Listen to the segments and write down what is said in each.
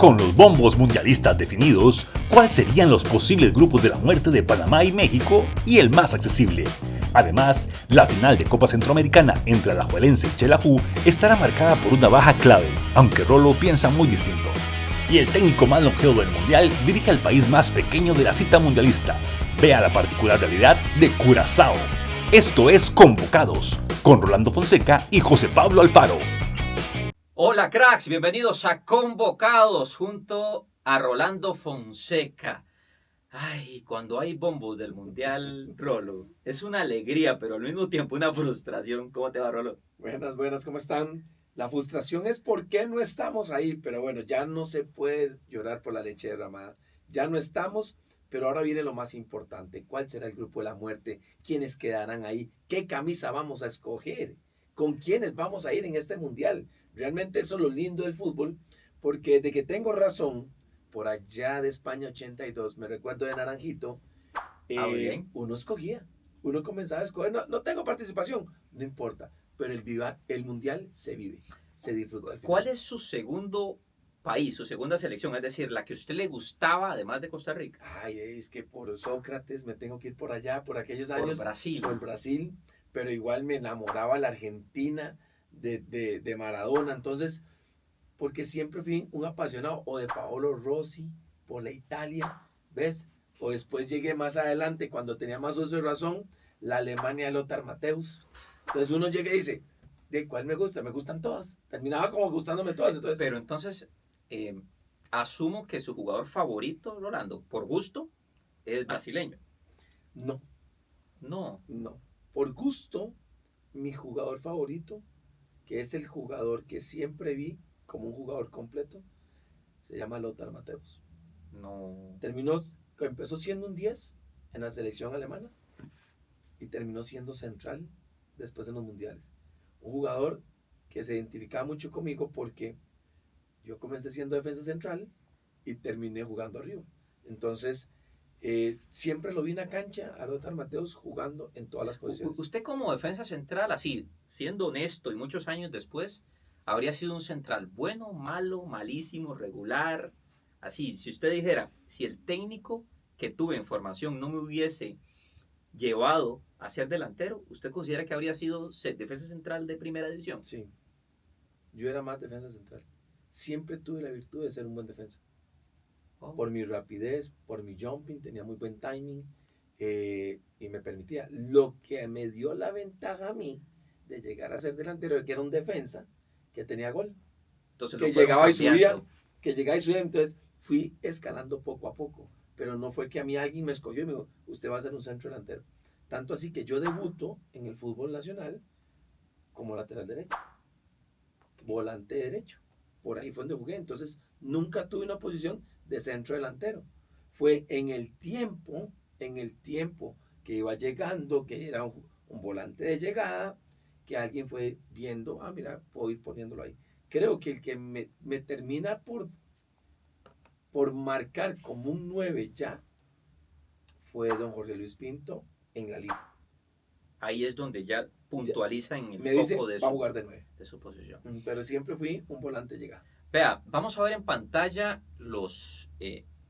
Con los bombos mundialistas definidos, ¿cuáles serían los posibles grupos de la muerte de Panamá y México y el más accesible? Además, la final de Copa Centroamericana entre Alajuelense y Xelajú estará marcada por una baja clave, aunque Rolo piensa muy distinto. Y el técnico más longevo del Mundial dirige al país más pequeño de la cita mundialista. Vea la particular realidad de Curazao. Esto es Convocados, con Rolando Fonseca y José Pablo Alfaro. Hola cracks, bienvenidos a Convocados junto a Rolando Fonseca. Ay, cuando hay bombos del Mundial, Rolo, es una alegría, pero al mismo tiempo una frustración. ¿Cómo te va, Rolo? Buenas, ¿cómo están? La frustración es por qué no estamos ahí, pero bueno, ya no se puede llorar por la leche derramada. Ya no estamos, pero ahora viene lo más importante. ¿Cuál será el grupo de la muerte? ¿Quiénes quedarán ahí? ¿Qué camisa vamos a escoger? ¿Con quiénes vamos a ir en este Mundial? Realmente eso es lo lindo del fútbol, porque de que tengo razón, por allá de España 82, me recuerdo de Naranjito, bien. uno escogía, uno comenzaba a escoger, no tengo participación, no importa, pero el Mundial se vive, se disfruta. ¿Cuál es su segundo país, su segunda selección? Es decir, la que a usted le gustaba, además de Costa Rica. Ay, es que por Sócrates me tengo que ir por allá, por aquellos años. Por Brasil, pero igual me enamoraba la Argentina de Maradona, entonces, porque siempre fui un apasionado, o de Paolo Rossi, por la Italia, ¿ves? O después llegué más adelante, cuando tenía más uso de razón, la Alemania de Lothar Matthäus. Entonces uno llega y dice, ¿de cuál me gusta? Me gustan todas. Terminaba como gustándome todas. Entonces, Pero entonces, asumo que su jugador favorito, Rolando, por gusto, es brasileño. No. Por gusto, mi jugador favorito, que es el jugador que siempre vi como un jugador completo, se llama Lothar Matthäus. Empezó siendo un 10 en la selección alemana y terminó siendo central después en los mundiales. Un jugador que se identificaba mucho conmigo porque yo comencé siendo defensa central y terminé jugando arriba. Entonces, siempre lo vi en la cancha a Lothar Matthäus jugando en todas las posiciones. Usted como defensa central, así, siendo honesto y muchos años después, habría sido un central bueno, malo, malísimo, regular. Así, si usted dijera, si el técnico que tuve en formación no me hubiese llevado a ser delantero, ¿usted considera que habría sido defensa central de primera división? Sí, yo era más defensa central. Siempre tuve la virtud de ser un buen defensa. Por mi rapidez, por mi jumping, tenía muy buen timing y me permitía. Lo que me dio la ventaja a mí de llegar a ser delantero, que era un defensa que tenía gol. Entonces, que llegaba y subía, entonces fui escalando poco a poco. Pero no fue que a mí alguien me escogió y me dijo, usted va a ser un centro delantero. Tanto así que yo debuto en el fútbol nacional como lateral derecho, volante derecho. Por ahí fue donde jugué. Entonces, nunca tuve una posición de centro delantero. Fue en el tiempo que iba llegando, que era un volante de llegada, que alguien fue viendo, mira, puedo ir poniéndolo ahí. Creo que el que me termina por marcar como un 9 ya fue don Jorge Luis Pinto en la liga. Ahí es donde ya puntualiza en el foco va a jugar de 9. De su posición. Pero siempre fui un volante llegada. Vea, vamos a ver en pantalla los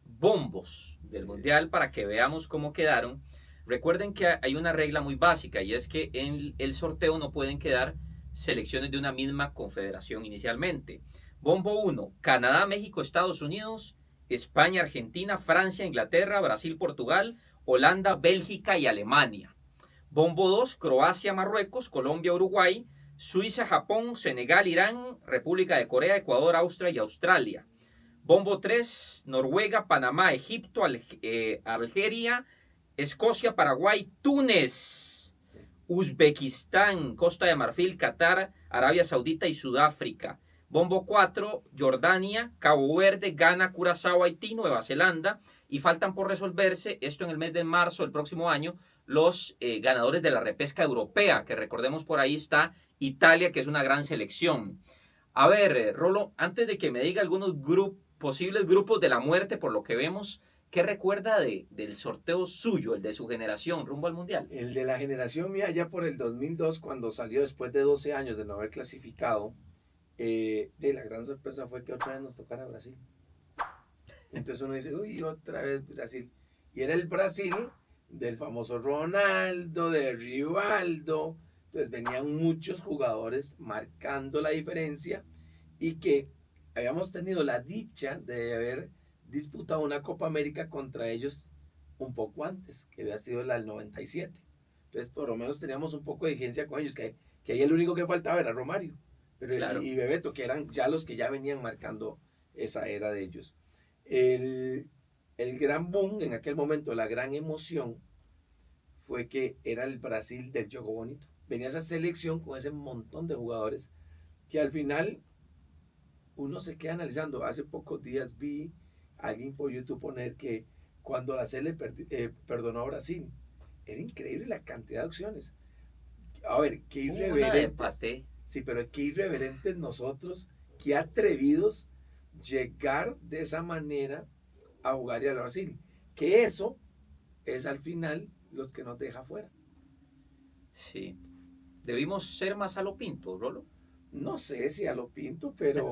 bombos del Mundial para que veamos cómo quedaron. Recuerden que hay una regla muy básica y es que en el sorteo no pueden quedar selecciones de una misma confederación inicialmente. Bombo 1, Canadá, México, Estados Unidos, España, Argentina, Francia, Inglaterra, Brasil, Portugal, Holanda, Bélgica y Alemania. Bombo 2, Croacia, Marruecos, Colombia, Uruguay, Suiza, Japón, Senegal, Irán, República de Corea, Ecuador, Austria y Australia. Bombo 3, Noruega, Panamá, Egipto, Algeria, Escocia, Paraguay, Túnez, Uzbekistán, Costa de Marfil, Qatar, Arabia Saudita y Sudáfrica. Bombo 4, Jordania, Cabo Verde, Ghana, Curazao, Haití, Nueva Zelanda. Y faltan por resolverse, esto en el mes de marzo del próximo año, los ganadores de la repesca europea, que recordemos por ahí está Italia, que es una gran selección. A ver, Rolo, antes de que me diga algunos posibles grupos de la muerte, por lo que vemos, ¿qué recuerda del sorteo suyo, el de su generación, rumbo al Mundial? El de la generación mía, ya por el 2002, cuando salió después de 12 años de no haber clasificado, la gran sorpresa fue que otra vez nos tocara Brasil. Entonces uno dice, uy, otra vez Brasil. Y era el Brasil del famoso Ronaldo, de Rivaldo. Entonces venían muchos jugadores marcando la diferencia y que habíamos tenido la dicha de haber disputado una Copa América contra ellos un poco antes, que había sido la del 97. Entonces por lo menos teníamos un poco de vigencia con ellos, que ahí el único que faltaba era Romario, pero Claro. y Bebeto, que eran ya los que ya venían marcando esa era de ellos. El gran boom en aquel momento, la gran emoción, fue que era el Brasil del juego bonito. Venía esa selección con ese montón de jugadores que al final uno se queda analizando. Hace pocos días vi a alguien por YouTube poner que cuando la Sele perdonó a Brasil, era increíble la cantidad de opciones. A ver, qué Una de irreverentes. empate. Sí, pero qué irreverentes nosotros, qué atrevidos llegar de esa manera a jugar y a Brasil. Que eso es al final los que nos deja fuera. Sí. Debimos ser más a lo Pinto, Rolo. No sé si a lo pinto, pero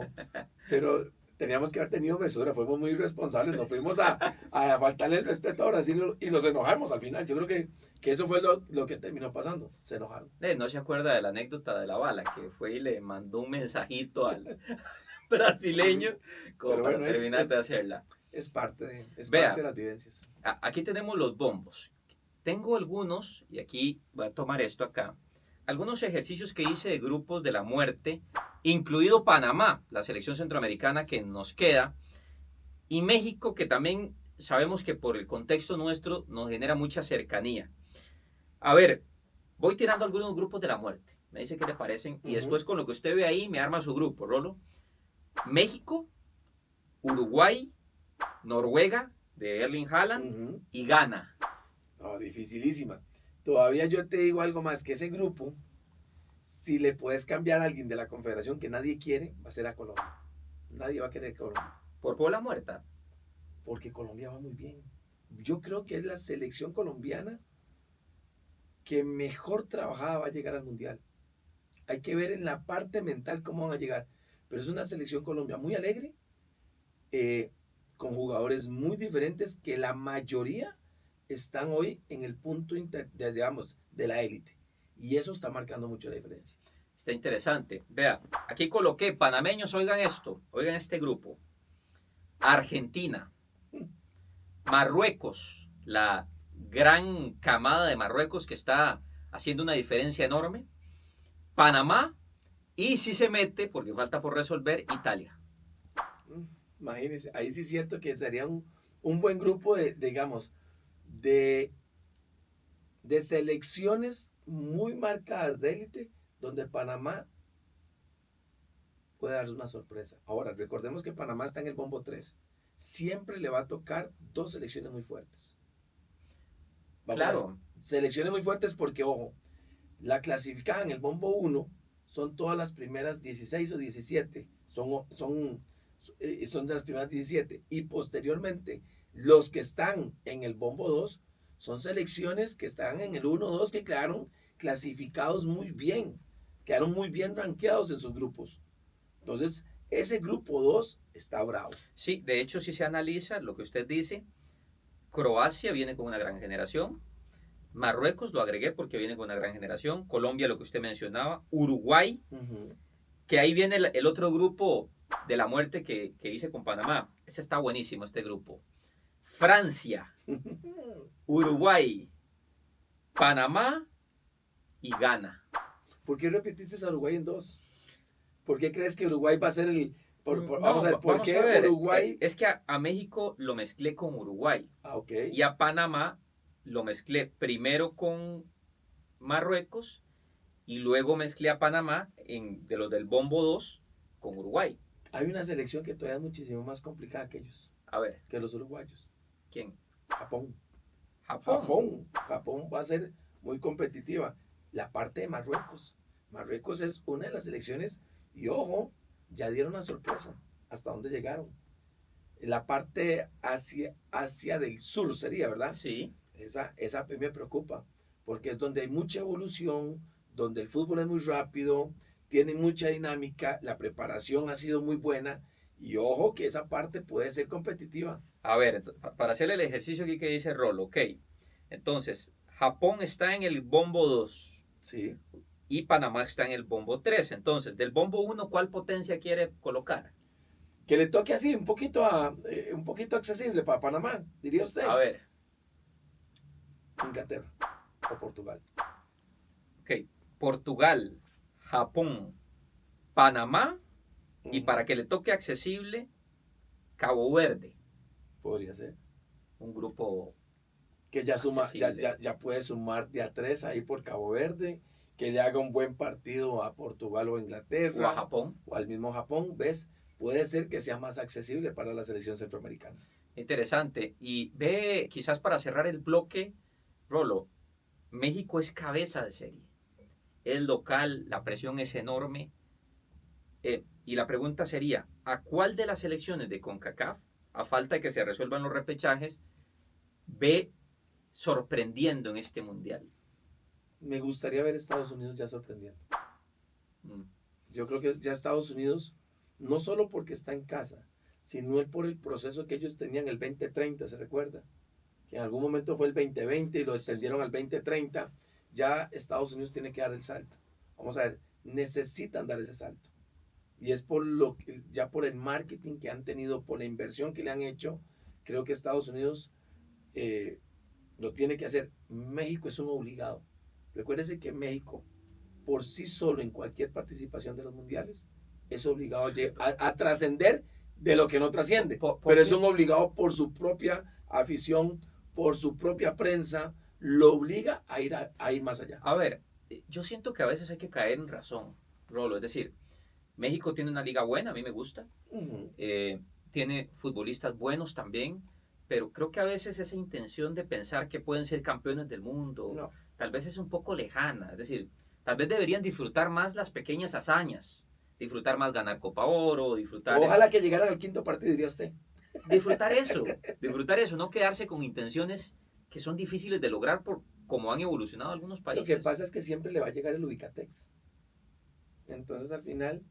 teníamos que haber tenido mesura. Fuimos muy irresponsables. Nos fuimos a faltarle el respeto a Brasil y los enojamos al final. Yo creo que eso fue lo que terminó pasando. Se enojaron. No se acuerda de la anécdota de la bala, que fue y le mandó un mensajito al brasileño como Pero para bueno, terminar de hacerla. Es parte de Vea. las vivencias. Aquí tenemos los bombos. Tengo algunos, y aquí voy a tomar esto acá, algunos ejercicios que hice de grupos de la muerte, incluido Panamá, la selección centroamericana que nos queda, y México, que también sabemos que por el contexto nuestro nos genera mucha cercanía. A ver, voy tirando algunos grupos de la muerte. Me dice qué le parecen, y después con lo que usted ve ahí me arma su grupo, Rolo. México, Uruguay, Noruega, de Erling Haaland, y Ghana. No, dificilísima. Todavía yo te digo algo más, que ese grupo, si le puedes cambiar a alguien de la confederación que nadie quiere, va a ser a Colombia. Nadie va a querer Colombia. ¿Por bola muerta? Porque Colombia va muy bien. Yo creo que es la selección colombiana que mejor trabajada va a llegar al Mundial. Hay que ver en la parte mental cómo van a llegar. Pero es una selección Colombia muy alegre, con jugadores muy diferentes que la mayoría están hoy en el punto digamos, de la élite. Y eso está marcando mucho la diferencia. Está interesante. Vea, aquí coloqué panameños, oigan esto, oigan este grupo. Argentina, Marruecos, la gran camada de Marruecos que está haciendo una diferencia enorme. Panamá y si se mete, porque falta por resolver, Italia. Imagínense, ahí sí es cierto que sería un buen grupo digamos, de selecciones muy marcadas de élite, donde Panamá puede darse una sorpresa. Ahora, recordemos que Panamá está en el bombo 3. Siempre le va a tocar dos selecciones muy fuertes. Claro. Selecciones muy fuertes porque, ojo, la clasificada en el bombo 1 son todas las primeras 16 o 17. Son de las primeras 17. Y posteriormente, los que están en el bombo 2 son selecciones que están en el 1-2 que quedaron clasificados muy bien. Quedaron muy bien rankeados en sus grupos. Entonces, ese grupo 2 está bravo. Sí, de hecho, si se analiza lo que usted dice, Croacia viene con una gran generación. Marruecos lo agregué porque viene con una gran generación. Colombia, lo que usted mencionaba. Uruguay, que ahí viene el otro grupo de la muerte que hice con Panamá. Ese está buenísimo, este grupo. Francia, Uruguay, Panamá y Ghana. ¿Por qué repetiste a Uruguay en 2? ¿Por qué crees que Uruguay va a ser el... vamos a ver, ¿por qué Uruguay? Es que a México lo mezclé con Uruguay. Ok. Y a Panamá lo mezclé primero con Marruecos y luego mezclé a Panamá de los del Bombo 2 con Uruguay. Hay una selección que todavía es muchísimo más complicada que ellos. A ver. Que los uruguayos. ¿Quién? Japón. Japón. Japón va a ser muy competitiva. La parte de Marruecos. Marruecos es una de las selecciones, y ojo, ya dieron una sorpresa. ¿Hasta dónde llegaron? La parte hacia del sur sería, ¿verdad? Sí. Esa me preocupa, porque es donde hay mucha evolución, donde el fútbol es muy rápido, tiene mucha dinámica, la preparación ha sido muy buena, Y ojo que esa parte puede ser competitiva. A ver, para hacer el ejercicio aquí que dice Rolo, ok. Entonces, Japón está en el bombo 2 Sí. y Panamá está en el bombo 3. Entonces, del bombo 1, ¿cuál potencia quiere colocar? Que le toque así un poquito accesible para Panamá, diría usted. A ver, Inglaterra o Portugal. ok. Portugal, Japón, Panamá y Ujú. para que le toque accesible, Cabo Verde. Podría ser. Un grupo Que ya suma, accesible. ya puede sumar de a 3 ahí por Cabo Verde, que le haga un buen partido a Portugal o O a Inglaterra Japón. o al mismo Japón, ¿ves? Puede ser que sea más accesible para la selección centroamericana. Interesante. Y ve, quizás para cerrar el bloque, Rolo, México es cabeza de serie. Es local, la presión es enorme. Y la pregunta sería, ¿a cuál de las selecciones de CONCACAF, a falta de que se resuelvan los repechajes, ve sorprendiendo en este mundial? Me gustaría ver a Estados Unidos ya sorprendiendo. Mm. Yo creo que ya Estados Unidos, no solo porque está en casa, sino por el proceso que ellos tenían el 2030, ¿se recuerda? Que en algún momento fue el 2020 y lo extendieron al 2030. Ya Estados Unidos tiene que dar el salto. Vamos a ver, necesitan dar ese salto. Y es ya por el marketing que han tenido, por la inversión que le han hecho, creo que Estados Unidos lo tiene que hacer. México es un obligado. Recuérdese que México, por sí solo, en cualquier participación de los mundiales, es obligado a trascender de lo que no trasciende. Pero es un obligado por su propia afición, por su propia prensa, lo obliga a ir más allá. A ver, yo siento que a veces hay que caer en razón, Rolo. Es decir, México tiene una liga buena, a mí me gusta. Uh-huh. Tiene futbolistas buenos también, pero creo que a veces esa intención de pensar que pueden ser campeones del mundo, No. tal vez es un poco lejana. Es decir, tal vez deberían disfrutar más las pequeñas hazañas, disfrutar más ganar Copa Oro, disfrutar... Ojalá que llegaran al quinto partido, diría usted. Disfrutar eso, no quedarse con intenciones que son difíciles de lograr por cómo han evolucionado algunos Lo países. que pasa es que siempre le va a llegar el Ubicatex. Entonces, al final,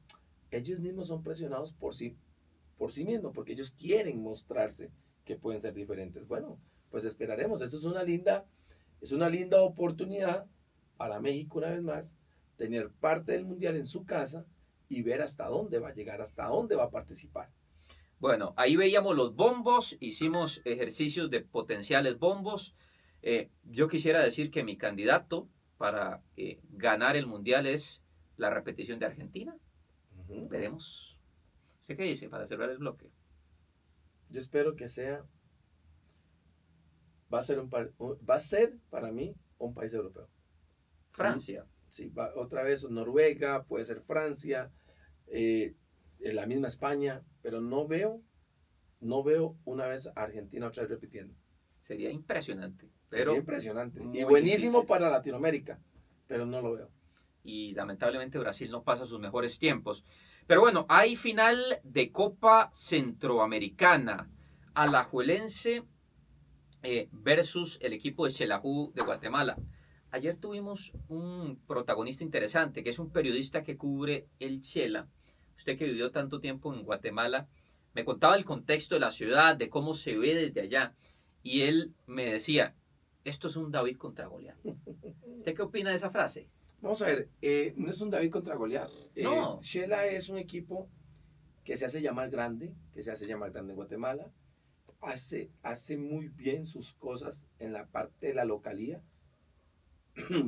ellos mismos son presionados por sí mismos, porque ellos quieren mostrarse que pueden ser diferentes. Bueno, pues esperaremos. Esto es una linda oportunidad para México, una vez más, tener parte del Mundial en su casa y ver hasta dónde va a llegar, hasta dónde va a participar. Bueno, ahí veíamos los bombos, hicimos ejercicios de potenciales bombos. Yo quisiera decir que mi candidato para ganar el Mundial es la repetición de Argentina. Uh-huh. Veremos. ¿Usted qué dice para cerrar el bloque? Yo espero que va a ser para mí un país europeo. Francia. Sí, otra vez Noruega, puede ser Francia, la misma España, pero no veo una vez a Argentina otra vez repitiendo. Sería impresionante. Sería impresionante. muy Y buenísimo difícil. para Latinoamérica, pero no lo veo. Y lamentablemente Brasil no pasa sus mejores tiempos. Pero bueno, hay final de Copa Centroamericana. Alajuelense versus el equipo de Xelajú de Guatemala. Ayer tuvimos un protagonista interesante, que es un periodista que cubre el Xela. Usted que vivió tanto tiempo en Guatemala, me contaba el contexto de la ciudad, de cómo se ve desde allá. Y él me decía, esto es un David contra Goliat. ¿Usted qué opina de esa frase? Vamos a ver, no es un David contra Goliat. No. Xela es un equipo que se hace llamar grande, en Guatemala. Hace muy bien sus cosas en la parte de la localía,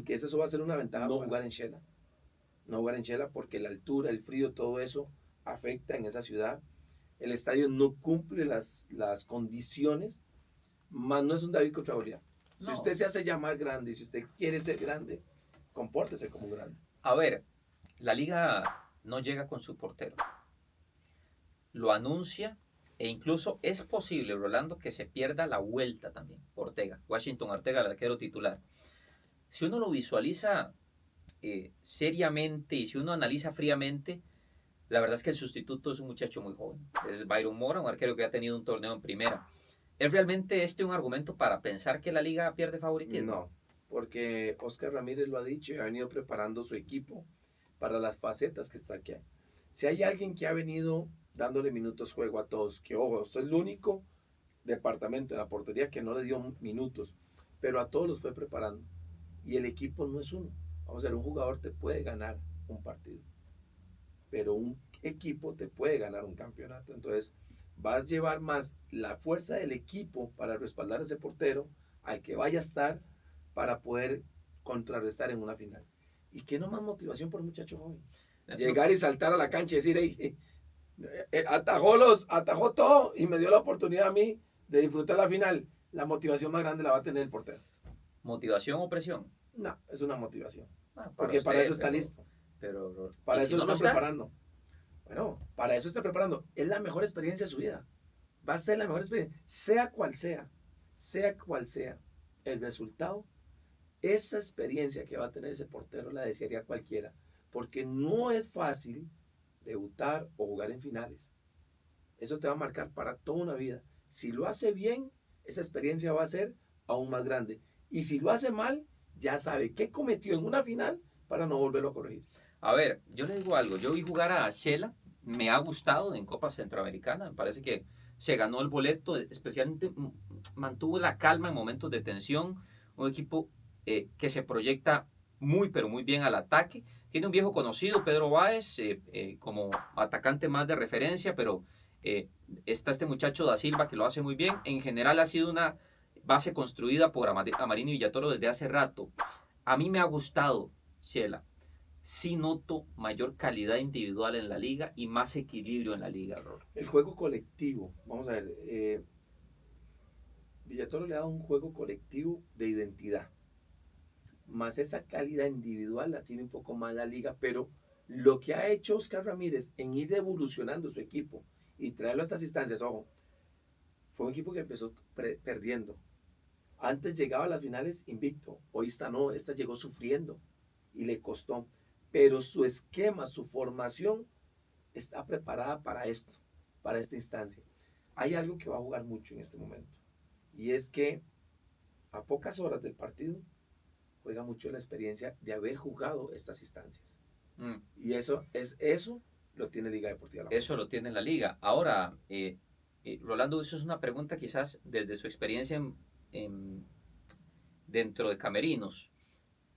que eso va a ser una ventaja no jugar en Xela. No jugar en Xela porque la altura, el frío, todo eso afecta en esa ciudad. El estadio no cumple las condiciones, más no es un David contra Goliat. Si No. usted se hace llamar grande, si usted quiere ser grande, compórtese como grande. A ver, la liga no llega con su portero. Lo anuncia e incluso es posible, Rolando, que se pierda la vuelta también. Ortega, Washington Ortega, el arquero titular. Si uno lo visualiza seriamente y si uno analiza fríamente, la verdad es que el sustituto es un muchacho muy joven. Es Byron Mora, un arquero que ha tenido un torneo en primera. ¿Es realmente este un argumento para pensar que la liga pierde favoritismo? No, porque Oscar Ramírez lo ha dicho y ha venido preparando su equipo para las facetas que está aquí. Si hay alguien que ha venido dándole minutos juego a todos. Que ojo, soy el único departamento en la portería que no le dio minutos, pero a todos los fue preparando. Y el equipo no es uno. Vamos a ver, un jugador te puede ganar un partido, pero un equipo te puede ganar un campeonato. Entonces, vas a llevar más la fuerza del equipo para respaldar a ese portero al que vaya a estar para poder contrarrestar en una final. Y qué no más motivación por un muchacho joven. Llegar y saltar a la cancha y decir, hey, atajó todo y me dio la oportunidad a mí de disfrutar la final. La motivación más grande la va a tener el portero. ¿Motivación o presión? No, es una motivación. Porque para eso está listo. Pero para eso está preparando. Bueno, para eso está preparando. Es la mejor experiencia de su vida. Va a ser la mejor experiencia. Sea cual sea el resultado, esa experiencia que va a tener ese portero la desearía cualquiera. Porque no es fácil debutar o jugar en finales. Eso te va a marcar para toda una vida. Si lo hace bien, esa experiencia va a ser aún más grande. Y si lo hace mal, ya sabe qué cometió en una final para no volverlo a corregir. A ver, yo le digo algo. Yo vi jugar a Shela, me ha gustado en Copa Centroamericana. Me parece que se ganó el boleto, especialmente mantuvo la calma en momentos de tensión. Un equipo que se proyecta muy, pero muy bien al ataque. Tiene un viejo conocido, Pedro Báez, como atacante más de referencia, pero está este muchacho Da Silva que lo hace muy bien. En general ha sido una base construida por Amarini Villatoro desde hace rato. A mí me ha gustado, Shela. Sí noto mayor calidad individual en la liga y más equilibrio en la liga, Ror. El juego colectivo, vamos a ver, Villatoro le ha dado un juego colectivo de identidad, más esa calidad individual la tiene un poco más la liga, pero lo que ha hecho Oscar Ramírez en ir evolucionando su equipo y traerlo a estas instancias, ojo, fue un equipo que empezó perdiendo. Antes llegaba a las finales invicto, hoy esta llegó sufriendo y le costó. Pero su esquema, su formación está preparada para esto, para esta instancia. Hay algo que va a jugar mucho en este momento y es que a pocas horas del partido juega mucho la experiencia de haber jugado estas instancias. Y eso lo tiene Liga Deportiva La Juelense. Eso lo tiene la liga. Ahora, Rolando, eso es una pregunta quizás desde su experiencia dentro de camerinos.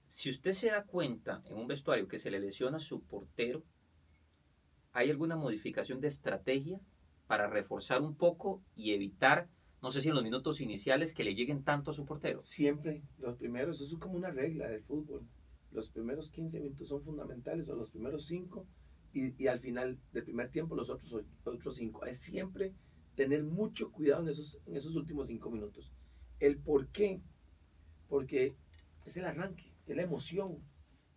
Si usted se da cuenta en un vestuario que se le lesiona a su portero, ¿hay alguna modificación de estrategia para reforzar un poco y evitar, no sé si en los minutos iniciales, que le lleguen tanto a su portero? Siempre, los primeros, eso es como una regla del fútbol. Los primeros 15 minutos son fundamentales, o los primeros 5, y al final del primer tiempo los otros 5. Es siempre tener mucho cuidado en esos últimos 5 minutos. ¿El por qué? Porque es el arranque. Es la emoción,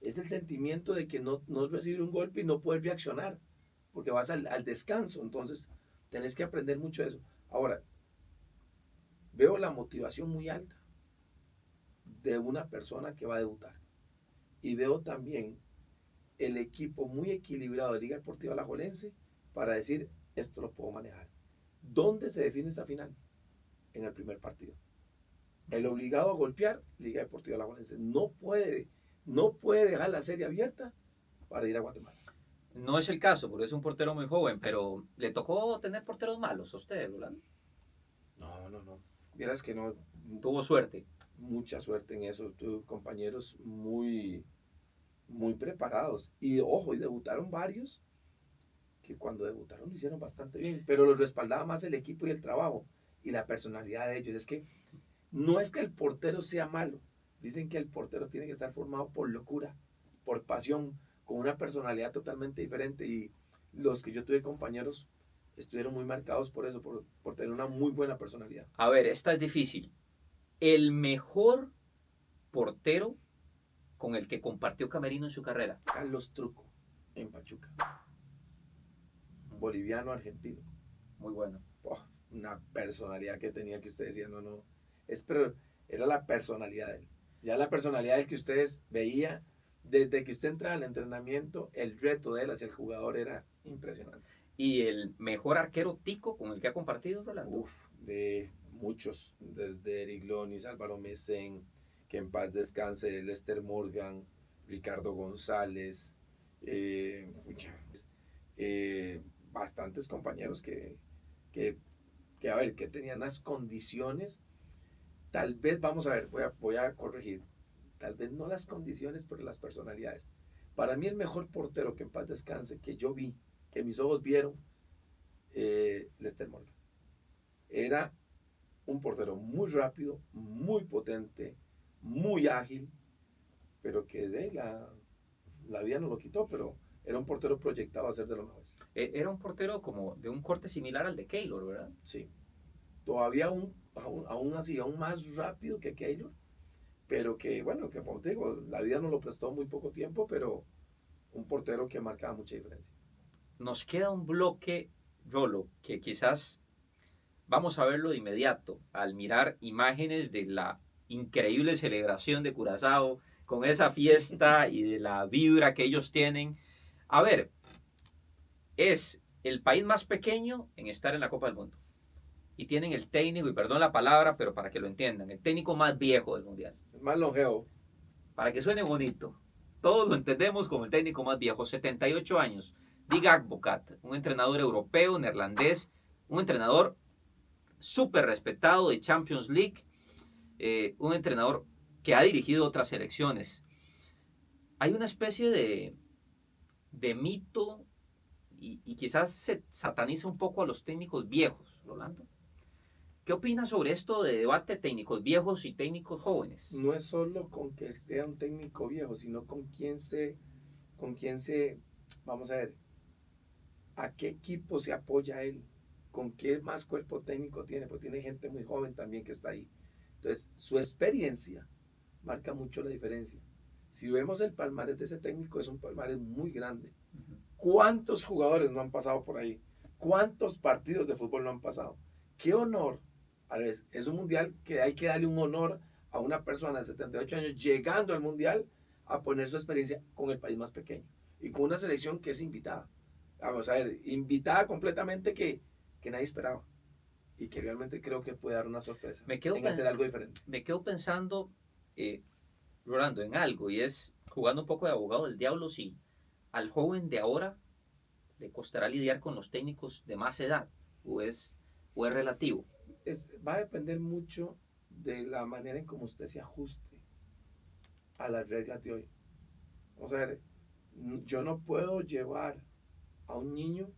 es el sentimiento de que no recibir un golpe y no poder reaccionar, porque vas al descanso, entonces tenés que aprender mucho de eso. Ahora, veo la motivación muy alta de una persona que va a debutar, y veo también el equipo muy equilibrado de Liga Deportiva Alajuelense para decir, esto lo puedo manejar. ¿Dónde se define esta final? En el primer partido. El obligado a golpear, Liga Deportiva Alajuelense no puede dejar la serie abierta para ir a Guatemala. No es el caso, porque es un portero muy joven, pero ¿le tocó tener porteros malos a usted, Rolando? No. Vieras que no. Tuvo suerte. Mucha suerte en eso. Tuve compañeros muy, muy preparados. Y ojo, y debutaron varios que cuando debutaron lo hicieron bastante bien, pero los respaldaba más el equipo y el trabajo y la personalidad de ellos. Es que no es que el portero sea malo, dicen que el portero tiene que estar formado por locura, por pasión, con una personalidad totalmente diferente, y los que yo tuve compañeros estuvieron muy marcados por eso, por tener una muy buena personalidad. A ver, esta es difícil. El mejor portero con el que compartió camerino en su carrera. Carlos Truco, en Pachuca. Boliviano, argentino. Muy bueno. Una personalidad que tenía que usted decía, no. Pero era la personalidad de él. Ya la personalidad del que ustedes veía, desde que usted entraba al entrenamiento, el reto de él hacia el jugador era impresionante. ¿Y el mejor arquero tico con el que ha compartido, Rolando? De muchos, desde Eric Lonis, Álvaro Mesén, que en paz descanse, Lester Morgan, Ricardo González, bastantes compañeros que a ver, que tenían las condiciones, tal vez, vamos a ver, voy a corregir, tal vez no las condiciones, pero las personalidades. Para mí el mejor portero, que en paz descanse, que yo vi, que mis ojos vieron, Lester Morgan. Era un portero muy rápido, muy potente, muy ágil, pero que la vida no lo quitó, pero era un portero proyectado a ser de los mejores. Era un portero como de un corte similar al de Keylor, ¿verdad? Sí. Todavía aún así, aún más rápido que Keylor, pero que, bueno, que como te digo, la vida nos lo prestó muy poco tiempo, pero un portero que marcaba mucha diferencia. Nos queda un bloque, Rolo, que quizás vamos a verlo de inmediato al mirar imágenes de la increíble celebración de Curazao, con esa fiesta y de la vibra que ellos tienen. A ver, es el país más pequeño en estar en la Copa del Mundo. Y tienen el técnico, y perdón la palabra, pero para que lo entiendan, el técnico más viejo del Mundial. El más longevo. Para que suene bonito. Todos lo entendemos como el técnico más viejo, 78 años. Dick Advocaat, un entrenador europeo, neerlandés, un entrenador súper respetado de Champions League, un entrenador que ha dirigido otras selecciones. Hay una especie de mito y quizás se sataniza un poco a los técnicos viejos, Rolando. ¿Qué opinas sobre esto de debate de técnicos viejos y técnicos jóvenes? No es solo con que sea un técnico viejo, sino con quién vamos a ver, a qué equipo se apoya él, con qué más cuerpo técnico tiene, porque tiene gente muy joven también que está ahí. Entonces, su experiencia marca mucho la diferencia. Si vemos el palmarés de ese técnico, es un palmarés muy grande. ¿Cuántos jugadores no han pasado por ahí? ¿Cuántos partidos de fútbol no han pasado? ¡Qué honor! A ver, es un mundial que hay que darle un honor a una persona de 78 años llegando al mundial a poner su experiencia con el país más pequeño y con una selección que es invitada. Vamos a ver, invitada completamente que nadie esperaba y que realmente creo que puede dar una sorpresa en hacer algo diferente. Me quedo pensando, Rolando, en algo, y es jugando un poco de abogado del diablo, si al joven de ahora le costará lidiar con los técnicos de más edad, o es relativo. Va a depender mucho de la manera en cómo usted se ajuste a las reglas de hoy. Vamos a ver, yo no puedo llevar a un niño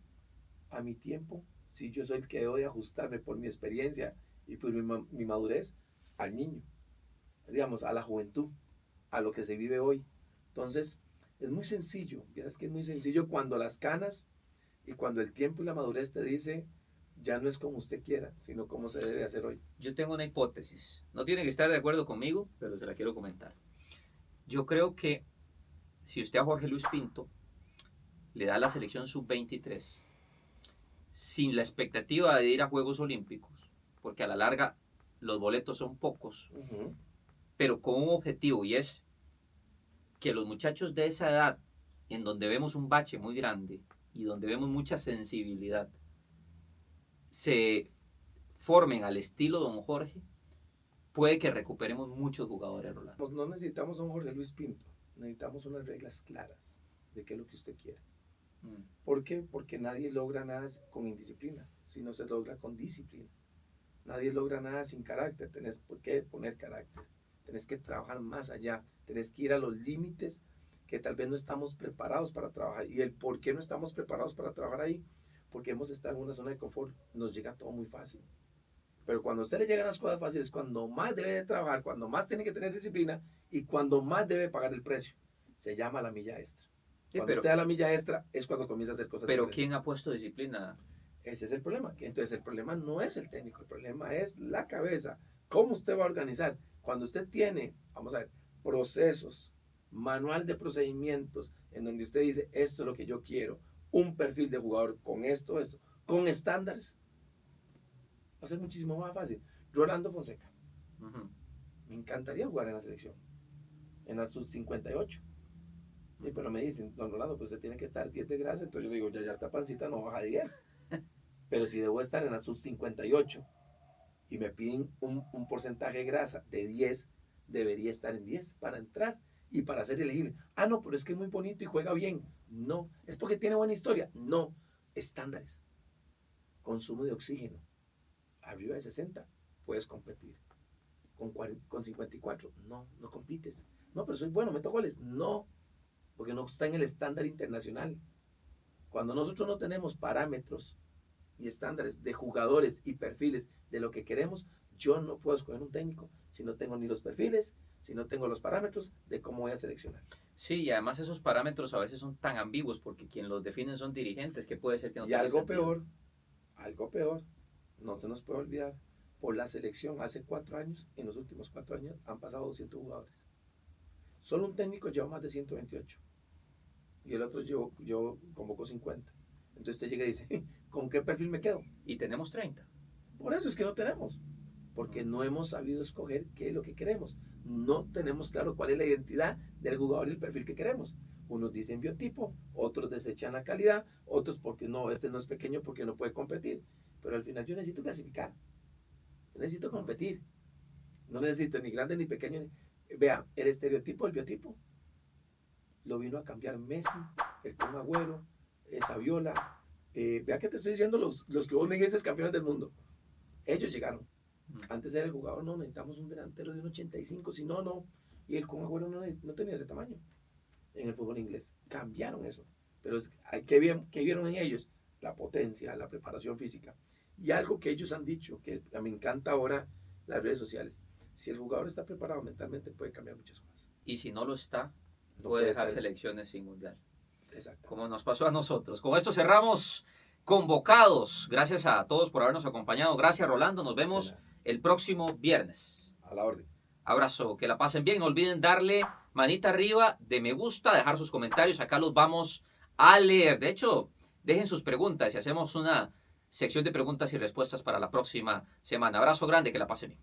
a mi tiempo si yo soy el que debo de ajustarme por mi experiencia y por mi madurez al niño, digamos, a la juventud, a lo que se vive hoy. Entonces, es muy sencillo, vieras que es muy sencillo cuando las canas y cuando el tiempo y la madurez te dice ya no es como usted quiera, sino como se debe hacer hoy. Yo tengo una hipótesis, no tiene que estar de acuerdo conmigo, pero se la quiero comentar. Yo creo que si usted a Jorge Luis Pinto le da la selección sub-23 sin la expectativa de ir a Juegos Olímpicos, porque a la larga los boletos son pocos, pero con un objetivo, y es que los muchachos de esa edad, en donde vemos un bache muy grande y donde vemos mucha sensibilidad, se formen al estilo Don Jorge, puede que recuperemos muchos jugadores, Rolando. Pues no necesitamos un Jorge Luis Pinto, necesitamos unas reglas claras de qué es lo que usted quiere. ¿Por qué? Porque nadie logra nada con indisciplina, sino se logra con disciplina. Nadie logra nada sin carácter, tenés que poner carácter, tenés que trabajar más allá, tenés que ir a los límites que tal vez no estamos preparados para trabajar. ¿Y el por qué no estamos preparados para trabajar ahí? Porque hemos estado en una zona de confort, nos llega todo muy fácil. Pero cuando a usted le llegan las cosas fáciles, cuando más debe de trabajar, cuando más tiene que tener disciplina y cuando más debe pagar el precio, se llama la milla extra. Cuando usted da la milla extra es cuando comienza a hacer cosas Pero diferentes. ¿quién ha puesto disciplina? Ese es el problema. Entonces el problema no es el técnico, el problema es la cabeza. ¿Cómo usted va a organizar? Cuando usted tiene, vamos a ver, procesos, manual de procedimientos, en donde usted dice, esto es lo que yo quiero, un perfil de jugador con esto, con estándares, va a ser muchísimo más fácil. Rolando Fonseca. Me encantaría jugar en la selección, en la sub-58. Pero me dicen, don Rolando, pues usted tiene que estar 10 de grasa. Entonces yo digo, ya está pancita, no baja 10. Pero si debo estar en la sub-58 y me piden un porcentaje de grasa de 10, debería estar en 10 para entrar y para ser elegible. Ah, no, pero es que es muy bonito y juega bien. No, es porque tiene buena historia. No, estándares. Consumo de oxígeno, arriba de 60, puedes competir. Con 54, no compites. No, pero soy bueno, meto goles. No, porque no está en el estándar internacional. Cuando nosotros no tenemos parámetros y estándares de jugadores y perfiles de lo que queremos, yo no puedo escoger un técnico si no tengo ni los perfiles, si no tengo los parámetros de cómo voy a seleccionar. Sí, y además esos parámetros a veces son tan ambiguos porque quien los definen son dirigentes, que puede ser que no Y tenga algo sentido. peor, no se nos puede olvidar, por la selección hace 4 años, en los últimos 4 años han pasado 200 jugadores. Solo un técnico lleva más de 128 y el otro yo convoco 50. Entonces usted llega y dice, ¿con qué perfil me quedo? Y tenemos 30. Por eso es que no tenemos, porque no hemos sabido escoger qué es lo que queremos. No tenemos claro cuál es la identidad del jugador y el perfil que queremos. Unos dicen biotipo, otros desechan la calidad, otros porque no, este no es pequeño porque no puede competir. Pero al final yo necesito clasificar, necesito competir. No necesito ni grande ni pequeño. Vea, el estereotipo, el biotipo, lo vino a cambiar Messi, el Kun Agüero, Saviola. Vea que te estoy diciendo los que vos me dices campeones del mundo. Ellos llegaron. Antes era el jugador, no, necesitamos un delantero de un 85, si no, no. Y el Kun Agüero no tenía ese tamaño en el fútbol inglés. Cambiaron eso. Pero ¿qué vieron en ellos? La potencia, la preparación física. Y algo que ellos han dicho, que me encanta ahora las redes sociales. Si el jugador está preparado mentalmente, puede cambiar muchas cosas. Y si no lo está, No puede dejar estar- selecciones sin mundial. Exacto. Como nos pasó a nosotros. Con esto cerramos Convocados. Gracias a todos por habernos acompañado. Gracias, Rolando. Nos vemos el próximo viernes. A la orden. Abrazo, que la pasen bien. No olviden darle manita arriba de me gusta, dejar sus comentarios. Acá los vamos a leer. De hecho, dejen sus preguntas y hacemos una sección de preguntas y respuestas para la próxima semana. Abrazo grande, que la pasen bien.